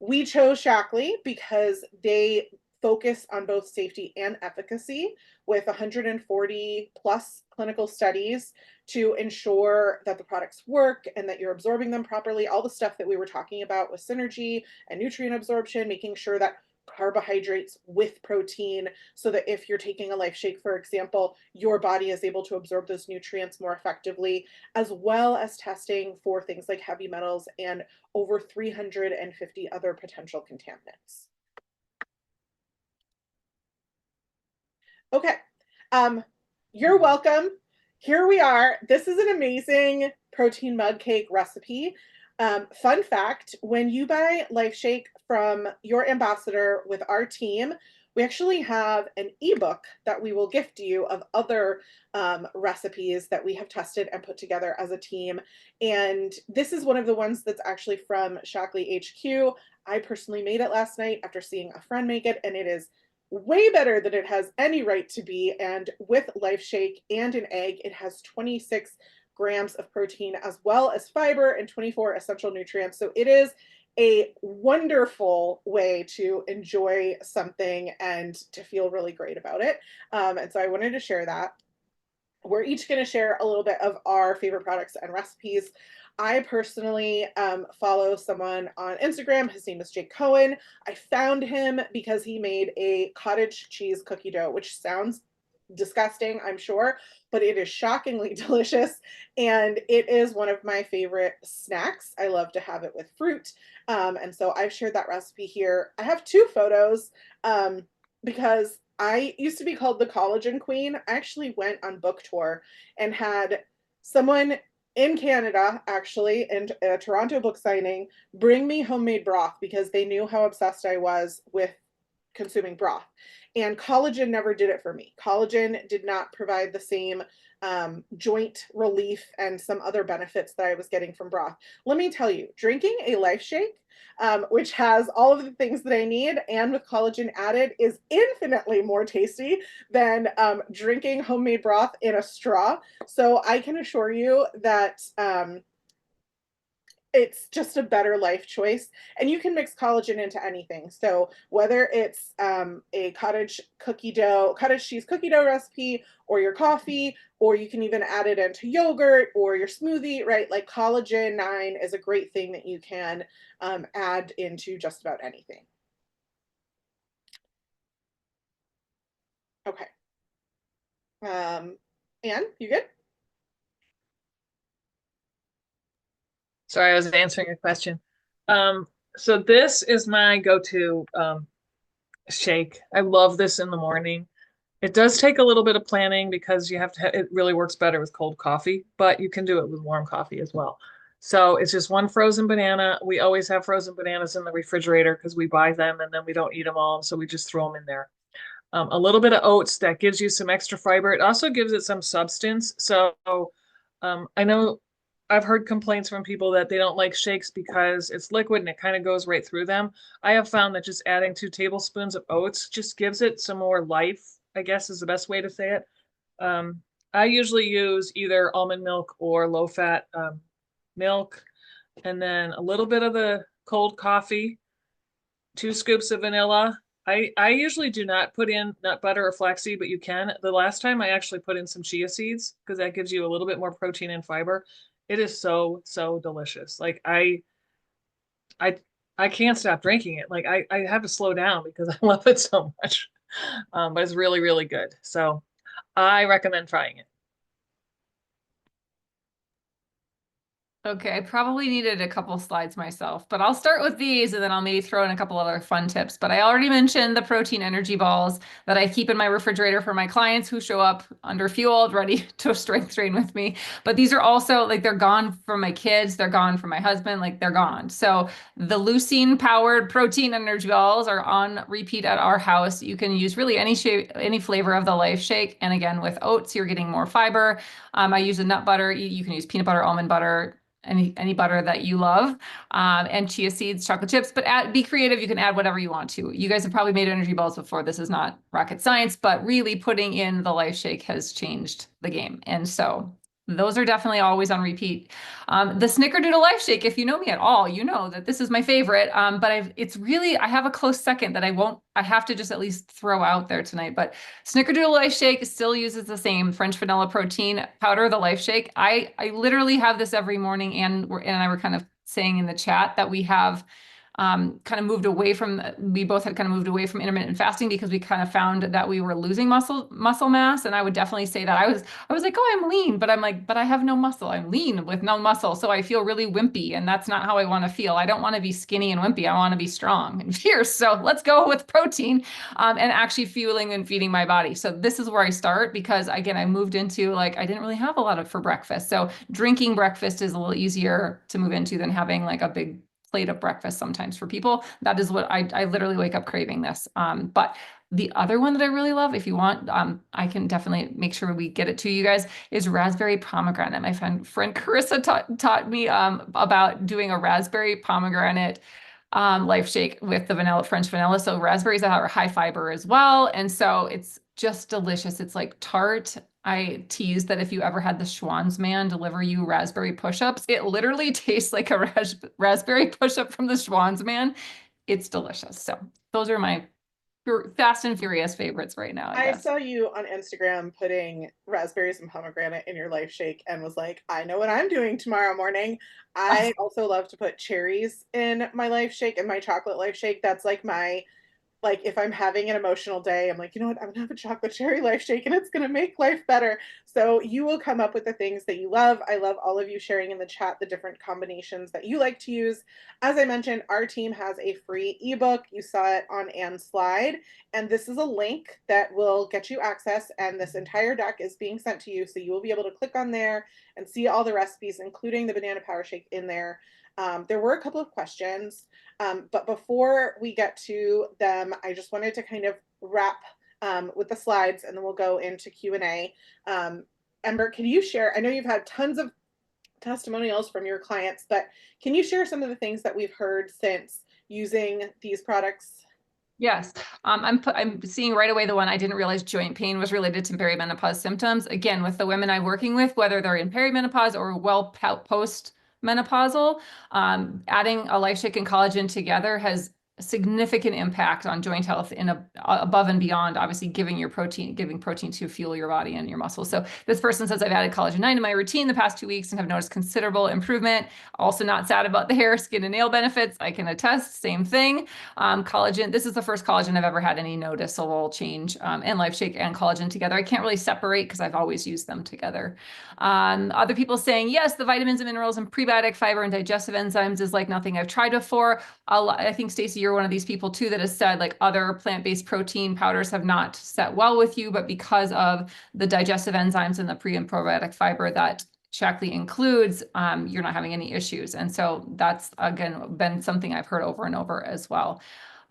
Speaker 1: we chose Shaklee because they focus on both safety and efficacy with 140 plus clinical studies to ensure that the products work and that you're absorbing them properly. All the stuff that we were talking about with synergy and nutrient absorption, making sure that carbohydrates with protein, so that if you're taking a life shake, for example, your body is able to absorb those nutrients more effectively, as well as testing for things like heavy metals and over 350 other potential contaminants. Okay, you're welcome. here we are. This is an amazing protein mud cake recipe. Fun fact, when you buy Life Shake from your ambassador with our team, we actually have an ebook that we will gift you of other recipes that we have tested and put together as a team. And this is one of the ones that's actually from Shaklee HQ. I personally made it last night after seeing a friend make it, and it is way better than it has any right to be. And with Life Shake and an egg, it has 26 grams of protein as well as fiber and 24 essential nutrients. So it is a wonderful way to enjoy something and to feel really great about it. And so I wanted to share that. We're each going to share a little bit of our favorite products and recipes. I personally follow someone on Instagram. His name is Jake Cohen. I found him because he made a cottage cheese cookie dough, which sounds disgusting, I'm sure, but it is shockingly delicious. And it is one of my favorite snacks. I love to have it with fruit. And so I've shared that recipe here. I have two photos because I used to be called the collagen queen. I actually went on book tour and had someone in Canada, actually, in a Toronto book signing, bring me homemade broth because they knew how obsessed I was with consuming broth. And collagen never did it for me. Collagen did not provide the same joint relief and some other benefits that I was getting from broth. Let me tell you, drinking a Life Shake, which has all of the things that I need and with collagen added, is infinitely more tasty than drinking homemade broth in a straw. So I can assure you that it's just a better life choice. And you can mix collagen into anything. So whether it's a cottage cheese cookie dough recipe, or your coffee, or you can even add it into yogurt or your smoothie, right? Like collagen 9 is a great thing that you can add into just about anything. Okay. Anne, you good?
Speaker 3: Sorry, I was answering your question. So this is my go-to shake. I love this in the morning. It does take a little bit of planning because you have to, it really works better with cold coffee, but you can do it with warm coffee as well. So it's just one frozen banana. We always have frozen bananas in the refrigerator because we buy them and then we don't eat them all. So we just throw them in there. A little bit of oats that gives you some extra fiber. It also gives it some substance. So I know I've heard complaints from people that they don't like shakes because it's liquid and it kind of goes right through them. I have found that just adding 2 tablespoons of oats just gives it some more life, I guess is the best way to say it. I usually use either almond milk or low-fat milk, and then a little bit of the cold coffee, 2 scoops of vanilla. I usually do not put in nut butter or flaxseed, but you can. The last time I actually put in some chia seeds because that gives you a little bit more protein and fiber. It is so, so delicious. Like I I can't stop drinking it. Like I have to slow down because I love it so much. But it's really, really good. So I recommend trying it.
Speaker 2: Okay, I probably needed a couple slides myself, but I'll start with these and then I'll maybe throw in a couple other fun tips. But I already mentioned the protein energy balls that I keep in my refrigerator for my clients who show up under fueled, ready to strength train with me. But these are also like they're gone from my kids, they're gone from my husband, like they're gone. So the leucine powered protein energy balls are on repeat at our house. You can use really any shape, any flavor of the Life Shake. And again, with oats, you're getting more fiber. I use a nut butter. You can use peanut butter, almond butter, any butter that you love, and chia seeds, chocolate chips, but be creative. You can add whatever you want to. You guys have probably made energy balls before. This is not rocket science, but really putting in the Life Shake has changed the game. And so those are definitely always on repeat. The Snickerdoodle Life Shake, if you know me at all, you know that this is my favorite. But I have a close second that I have to just at least throw out there tonight. But Snickerdoodle Life Shake still uses the same French vanilla protein powder, the Life Shake. I literally have this every morning, and I were kind of saying in the chat that we have kind of moved away from, we both had kind of moved away from intermittent fasting because we kind of found that we were losing muscle mass. And I would definitely say that I was like, oh, I'm lean, but I'm like, but I have no muscle. I'm lean with no muscle. So I feel really wimpy, and that's not how I want to feel. I don't want to be skinny and wimpy. I want to be strong and fierce. So let's go with protein, and actually fueling and feeding my body. So this is where I start because again, I moved into like, I didn't really have a lot of for breakfast. So drinking breakfast is a little easier to move into than having like a big plate of breakfast sometimes for people. That is what I literally wake up craving this. But the other one that I really love, if you want, I can definitely make sure we get it to you guys, is raspberry pomegranate. My friend Carissa taught me about doing a raspberry pomegranate life shake with the French vanilla. So raspberries are high fiber as well. And so it's just delicious. It's like tart. I teased that if you ever had the Schwann's man deliver you raspberry push-ups, it literally tastes like a raspberry push-up from the Schwann's man. It's delicious. So those are my fast and furious favorites right now, I
Speaker 1: I
Speaker 2: guess.
Speaker 1: saw you on Instagram putting raspberries and pomegranate in your life shake and was like, I know what I'm doing tomorrow morning. I also love to put cherries in my life shake and my chocolate life shake. That's like my, like if I'm having an emotional day, I'm like, you know what, I'm gonna have a chocolate cherry life shake and it's gonna make life better. So you will come up with the things that you love. I love all of you sharing in the chat the different combinations that you like to use. As I mentioned, our team has a free ebook. You saw it on Anne's slide, and this is a link that will get you access, and this entire deck is being sent to you, so you will be able to click on there and see all the recipes, including the banana power shake in there. There were a couple of questions. But before we get to them, I just wanted to kind of wrap with the slides, and then we'll go into Q&A. Ember, can you share? I know you've had tons of testimonials from your clients, but can you share some of the things that we've heard since using these products?
Speaker 2: Yes, I'm seeing right away the one I didn't realize joint pain was related to perimenopause symptoms. Again, with the women I'm working with, whether they're in perimenopause or well post menopausal, adding a life shake and collagen together has a significant impact on joint health in above and beyond, obviously giving protein to fuel your body and your muscles. So this person says, I've added collagen 9 to my routine the past 2 weeks and have noticed considerable improvement. Also not sad about the hair, skin, and nail benefits. I can attest, same thing. Collagen, this is the first collagen I've ever had any noticeable change, and life shake and collagen together. I can't really separate because I've always used them together. Other people saying, yes, the vitamins and minerals and prebiotic fiber and digestive enzymes is like nothing I've tried before. I think, Stacy, you're one of these people too that has said like other plant-based protein powders have not set well with you, but because of the digestive enzymes and the pre and probiotic fiber that Shaklee includes, you're not having any issues. And so that's, again, been something I've heard over and over as well.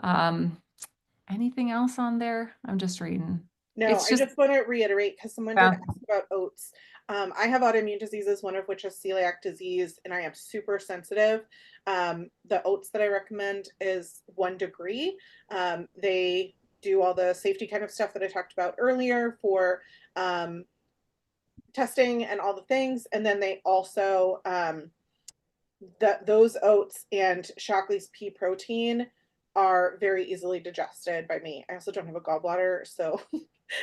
Speaker 2: Anything else on there? I'm just reading.
Speaker 1: No, I just want to reiterate because someone did ask about oats. I have autoimmune diseases, one of which is celiac disease, and I am super sensitive. The oats that I recommend is 1 degree. They do all the safety kind of stuff that I talked about earlier for testing and all the things. And then they also, those oats and Shaklee's pea protein are very easily digested by me. I also don't have a gallbladder, so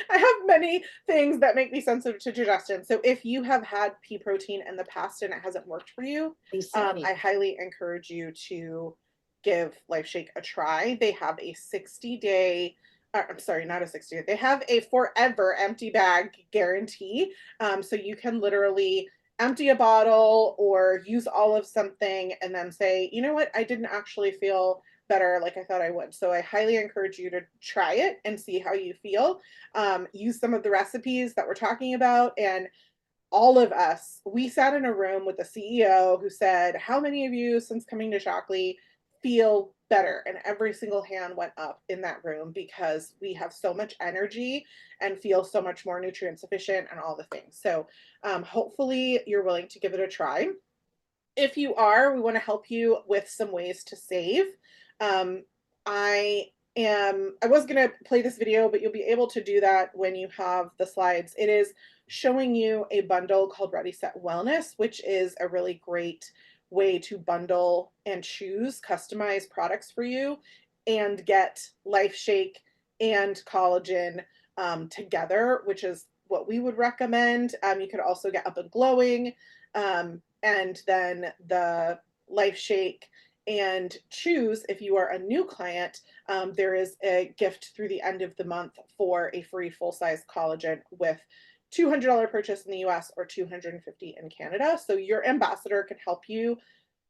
Speaker 1: I have many things that make me sensitive to digestion. So if you have had pea protein in the past and it hasn't worked for you, I highly encourage you to give Life Shake a try. They have a 60-day, I'm sorry, not a 60-day, they have a forever empty bag guarantee. So you can literally empty a bottle or use all of something and then say, you know what, I didn't actually feel better like I thought I would. So I highly encourage you to try it and see how you feel. Use some of the recipes that we're talking about. And all of us, we sat in a room with the CEO who said, how many of you since coming to Shaklee feel better? And every single hand went up in that room because we have so much energy and feel so much more nutrient sufficient and all the things. So hopefully you're willing to give it a try. If you are, we want to help you with some ways to save. I was going to play this video, but you'll be able to do that when you have the slides. It is showing you a bundle called Ready Set Wellness, which is a really great way to bundle and choose customized products for you and get Life Shake and collagen together, which is what we would recommend. You could also get Up and Glowing, and then the Life Shake and choose, if you are a new client, there is a gift through the end of the month for a free full-size collagen with $200 purchase in the US or $250 in Canada. So your ambassador can help you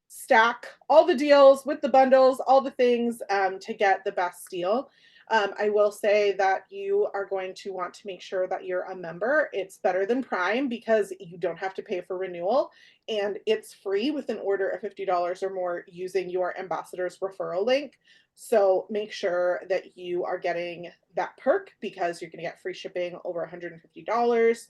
Speaker 1: stack all the deals with the bundles, all the things to get the best deal. I will say that you are going to want to make sure that you're a member. It's better than Prime because you don't have to pay for renewal, and it's free with an order of $50 or more using your ambassador's referral link. So make sure that you are getting that perk because you're going to get free shipping over $150.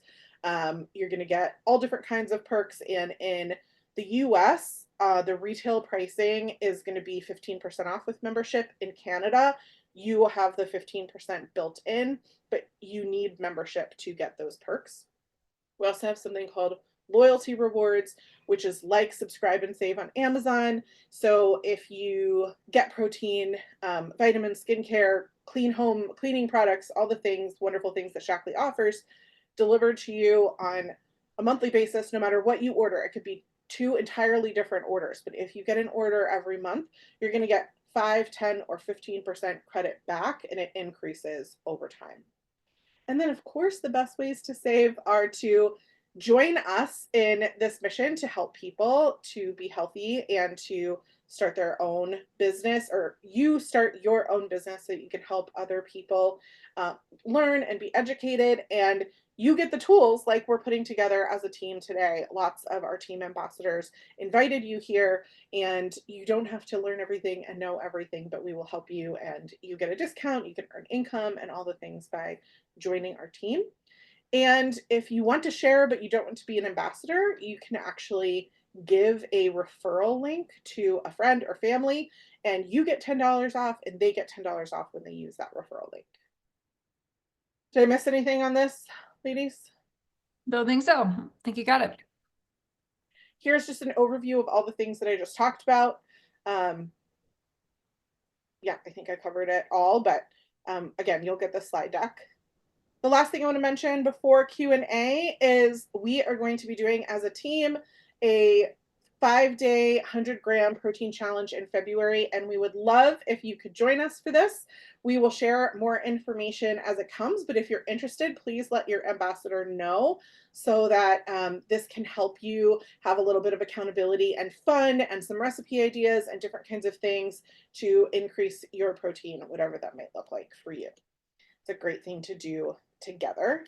Speaker 1: You're going to get all different kinds of perks, and in the US, the retail pricing is going to be 15% off with membership. In Canada, you will have the 15% built in, but you need membership to get those perks. We also have something called loyalty rewards, which is like subscribe and save on Amazon. So if you get protein, vitamins, skincare, clean home cleaning products, all the things, wonderful things that Shaklee offers, delivered to you on a monthly basis, no matter what you order. It could be 2 entirely different orders, but if you get an order every month, you're going to get 5, 10, or 15% credit back, and it increases over time. And then, of course, the best ways to save are to join us in this mission to help people to be healthy and to start their own business, or you start your own business so you can help other people learn and be educated, and you get the tools like we're putting together as a team today. Lots of our team ambassadors invited you here, and you don't have to learn everything and know everything, but we will help you, and you get a discount, you can earn income and all the things by joining our team. And if you want to share but you don't want to be an ambassador, you can actually give a referral link to a friend or family, and you get $10 off and they get $10 off when they use that referral link. Did I miss anything on this, ladies?
Speaker 2: Don't think so. I think you got it.
Speaker 1: Here's just an overview of all the things that I just talked about. Yeah, I think I covered it all, but again, you'll get the slide deck. The last thing I want to mention before Q&A is we are going to be doing as a team a 5-day 100-gram protein challenge in February, and we would love if you could join us for this. We will share more information as it comes, but if you're interested, please let your ambassador know so that this can help you have a little bit of accountability and fun and some recipe ideas and different kinds of things to increase your protein, whatever that might look like for you. It's a great thing to do together.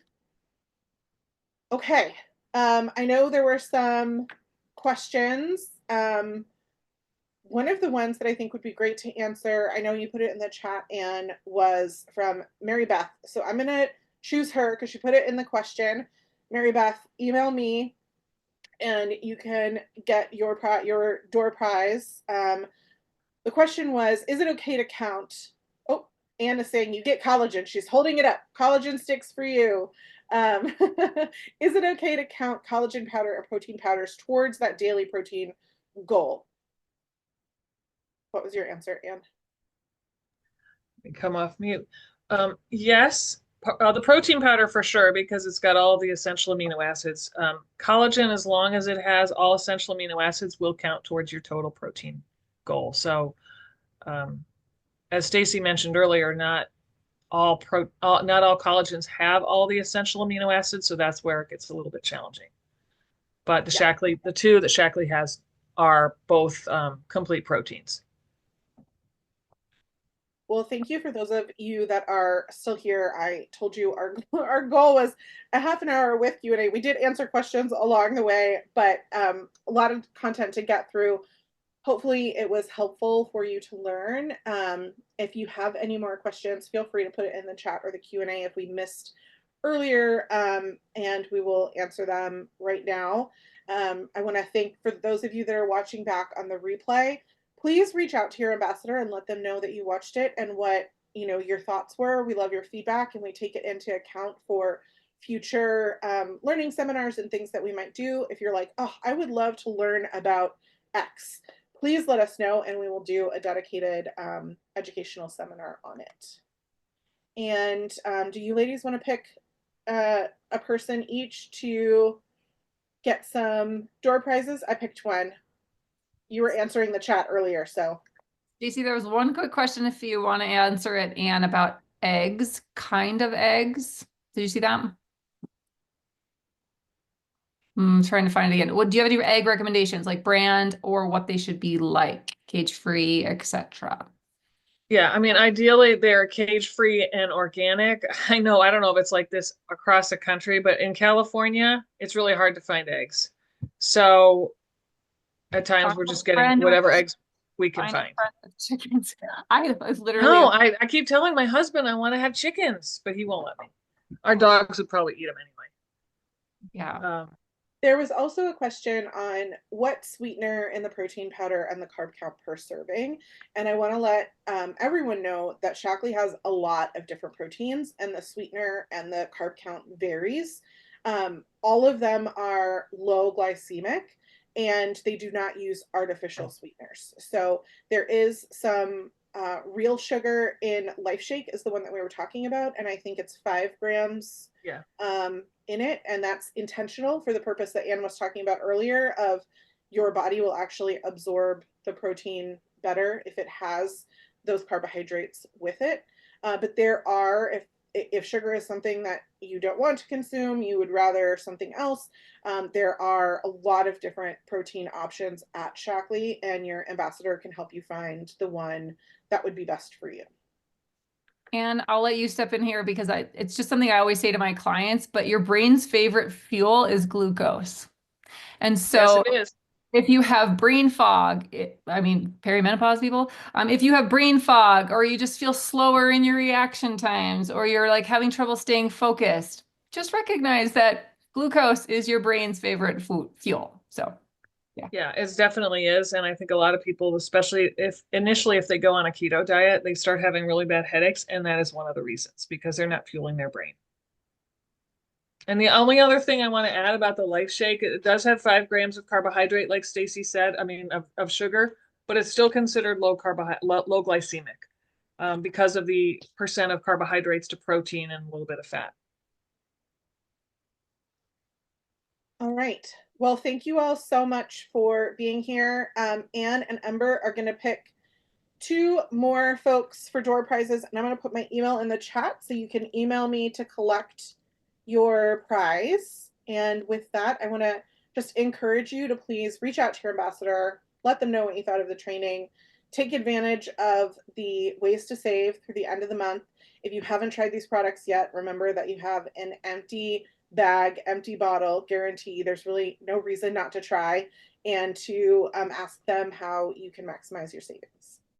Speaker 1: Okay, I know there were some questions. One of the ones that I think would be great to answer, I know you put it in the chat, Anne, was from Mary Beth. So I'm going to choose her because she put it in the question. Mary Beth, email me and you can get your door prize. The question was, is it okay to count? Oh, Anne is saying you get collagen. She's holding it up. Collagen sticks for you. Is it okay to count collagen powder or protein powders towards that daily protein goal? What was your answer, Anne?
Speaker 3: Come off mute. Yes, the protein powder for sure, because it's got all the essential amino acids. Collagen, as long as it has all essential amino acids, will count towards your total protein goal. So as Stacy mentioned earlier, not all collagens have all the essential amino acids, so that's where it gets a little bit challenging. But the Shaklee, the two that Shaklee has are both complete proteins.
Speaker 1: Well, thank you for those of you that are still here. I told you our goal was a half an hour with Q&A. We did answer questions along the way, but a lot of content to get through. Hopefully it was helpful for you to learn. If you have any more questions, feel free to put it in the chat or the Q&A if we missed earlier, and we will answer them right now. I want to thank, for those of you that are watching back on the replay, please reach out to your ambassador and let them know that you watched it and what your thoughts were. We love your feedback and we take it into account for future learning seminars and things that we might do. If you're like, oh, I would love to learn about X, please let us know and we will do a dedicated educational seminar on it. And do you ladies want to pick a person each to get some door prizes? I picked one. you were answering the chat earlier, so.
Speaker 2: Stacy, there was one quick question if you want to answer it, Anne, about eggs, kind of eggs. Did you see that? Trying to find it again. Do you have any egg recommendations, like brand or what they should be like, cage-free, etc.?
Speaker 3: Yeah, I mean, ideally they're cage-free and organic. I don't know if it's like this across the country, but in California, it's really hard to find eggs. So at times we're just getting whatever eggs we can find.
Speaker 2: Chickens. I was literally.
Speaker 3: No, I keep telling my husband I want to have chickens, but he won't let me. Our dogs would probably eat them anyway.
Speaker 2: Yeah.
Speaker 1: There was also a question on what sweetener in the protein powder and the carb count per serving. And I want to let everyone know that Shaklee has a lot of different proteins, and the sweetener and the carb count varies. All of them are low glycemic, and they do not use artificial sweeteners. So there is some real sugar in Life Shake is the one that we were talking about, and I think it's 5 grams.
Speaker 3: Yeah.
Speaker 1: In it, and that's intentional for the purpose that Anne was talking about earlier of your body will actually absorb the protein better if it has those carbohydrates with it. But there are, if sugar is something that you don't want to consume, you would rather something else, there are a lot of different protein options at Shaklee, and your ambassador can help you find the one that would be best for you.
Speaker 2: And I'll let you step in here because it's just something I always say to my clients, but your brain's favorite fuel is glucose. And so
Speaker 3: yes, it is.
Speaker 2: If you have brain fog, perimenopause people, if you have brain fog or you just feel slower in your reaction times or you're like having trouble staying focused, just recognize that glucose is your brain's favorite fuel. So
Speaker 3: yeah, it definitely is. And I think a lot of people, especially if they go on a keto diet, they start having really bad headaches. And that is one of the reasons, because they're not fueling their brain. And the only other thing I want to add about the Life Shake, it does have 5 grams of carbohydrate, like Stacy said, of sugar, but it's still considered low glycemic because of the percent of carbohydrates to protein and a little bit of fat.
Speaker 1: All right. Well, thank you all so much for being here. Anne and Ember are going to pick 2 more folks for door prizes, and I'm going to put my email in the chat so you can email me to collect your prize. And with that, I want to just encourage you to please reach out to your ambassador, let them know what you thought of the training, take advantage of the ways to save through the end of the month. If you haven't tried these products yet, remember that you have an empty bag, empty bottle guarantee. There's really no reason not to try and to ask them how you can maximize your savings.